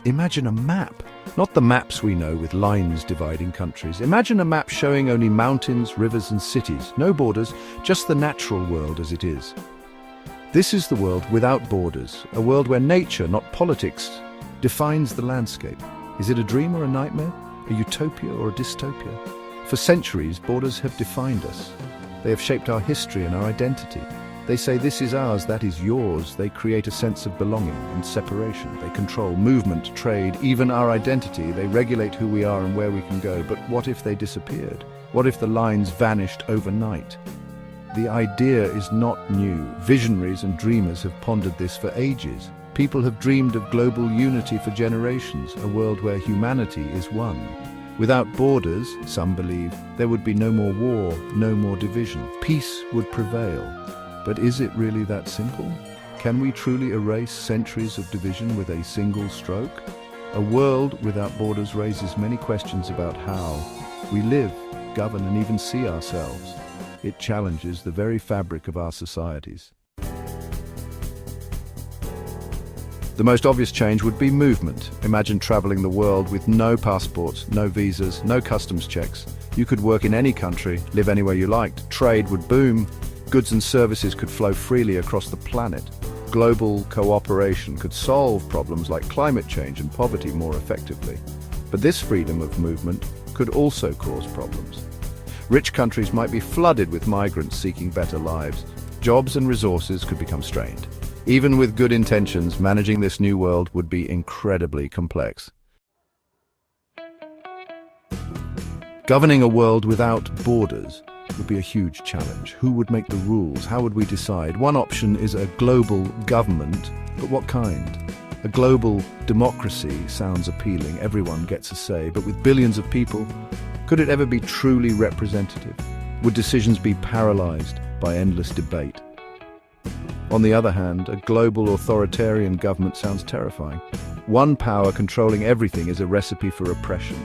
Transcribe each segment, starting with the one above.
Imagine a map, not the maps we know with lines dividing countries. Imagine a map showing only mountains, rivers and cities, no borders, just the natural world as it is. This is the world without borders, a world where nature, not politics, defines the landscape. Is it a dream or a nightmare? A utopia or a dystopia? For centuries, borders have defined us. They have shaped our history and our identity. They say this is ours, that is yours. They create a sense of belonging and separation. They control movement, trade, even our identity. They regulate who we are and where we can go. But what if they disappeared? What if the lines vanished overnight? The idea is not new. Visionaries and dreamers have pondered this for ages. People have dreamed of global unity for generations, a world where humanity is one. Without borders, some believe, there would be no more war, no more division. Peace would prevail. But is it really that simple? Can we truly erase centuries of division with a single stroke? A world without borders raises many questions about how we live, govern, and even see ourselves. It challenges the very fabric of our societies. The most obvious change would be movement. Imagine traveling the world with no passports, no visas, no customs checks. You could work in any country, live anywhere you liked. Trade would boom. Goods and services could flow freely across the planet. Global cooperation could solve problems like climate change and poverty more effectively. But this freedom of movement could also cause problems. Rich countries might be flooded with migrants seeking better lives. Jobs and resources could become strained. Even with good intentions, managing this new world would be incredibly complex. Governing a world without borders would be a huge challenge. Who would make the rules? How would we decide? One option is a global government, but what kind? A global democracy sounds appealing. Everyone gets a say, but with billions of people, could it ever be truly representative? Would decisions be paralyzed by endless debate? On the other hand, a global authoritarian government sounds terrifying. One power controlling everything is a recipe for oppression.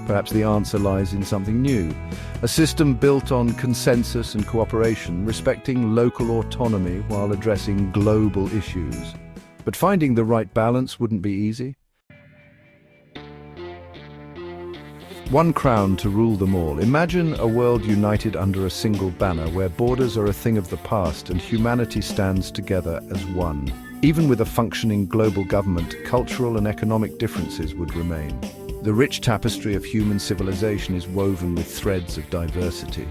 Perhaps the answer lies in something new. A system built on consensus and cooperation, respecting local autonomy while addressing global issues. But finding the right balance wouldn't be easy. One crown to rule them all. Imagine a world united under a single banner where borders are a thing of the past and humanity stands together as one. Even with a functioning global government, cultural and economic differences would remain. The rich tapestry of human civilization is woven with threads of diversity.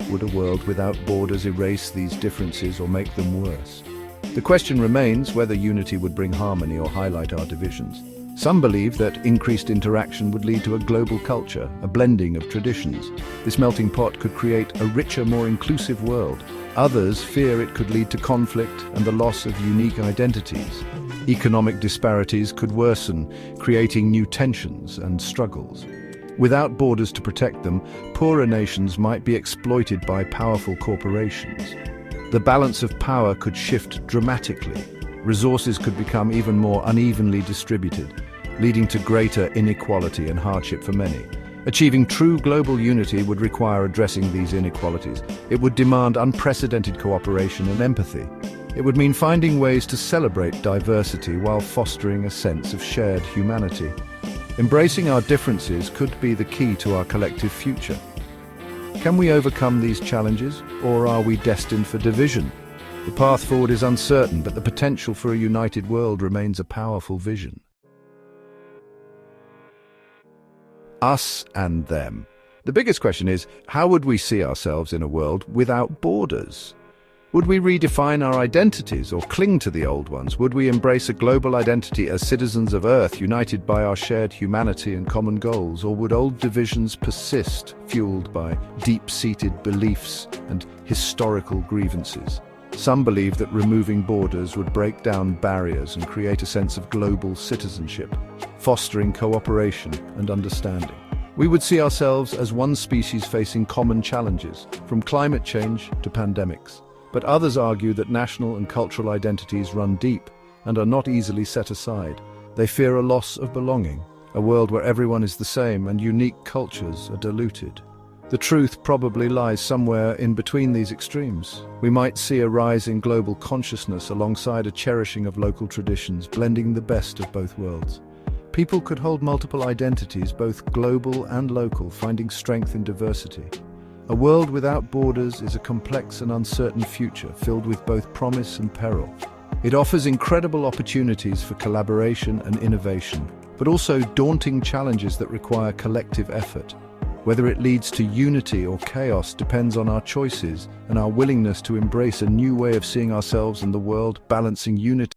Would a world without borders erase these differences or make them worse? The question remains whether unity would bring harmony or highlight our divisions. Some believe that increased interaction would lead to a global culture, a blending of traditions. This melting pot could create a richer, more inclusive world. Others fear it could lead to conflict and the loss of unique identities. Economic disparities could worsen, creating new tensions and struggles. Without borders to protect them, poorer nations might be exploited by powerful corporations. The balance of power could shift dramatically. Resources could become even more unevenly distributed, leading to greater inequality and hardship for many. Achieving true global unity would require addressing these inequalities. It would demand unprecedented cooperation and empathy. It would mean finding ways to celebrate diversity while fostering a sense of shared humanity. Embracing our differences could be the key to our collective future. Can we overcome these challenges, or are we destined for division? The path forward is uncertain, but the potential for a united world remains a powerful vision. Us and them. The biggest question is, how would we see ourselves in a world without borders? Would we redefine our identities or cling to the old ones? Would we embrace a global identity as citizens of Earth, united by our shared humanity and common goals? Or would old divisions persist, fueled by deep-seated beliefs and historical grievances? Some believe that removing borders would break down barriers and create a sense of global citizenship, fostering cooperation and understanding. We would see ourselves as one species facing common challenges, from climate change to pandemics. But others argue that national and cultural identities run deep and are not easily set aside. They fear a loss of belonging, a world where everyone is the same and unique cultures are diluted. The truth probably lies somewhere in between these extremes. We might see a rise in global consciousness alongside a cherishing of local traditions, blending the best of both worlds. People could hold multiple identities, both global and local, finding strength in diversity. A world without borders is a complex and uncertain future, filled with both promise and peril. It offers incredible opportunities for collaboration and innovation, but also daunting challenges that require collective effort. Whether it leads to unity or chaos depends on our choices and our willingness to embrace a new way of seeing ourselves and the world, balancing unity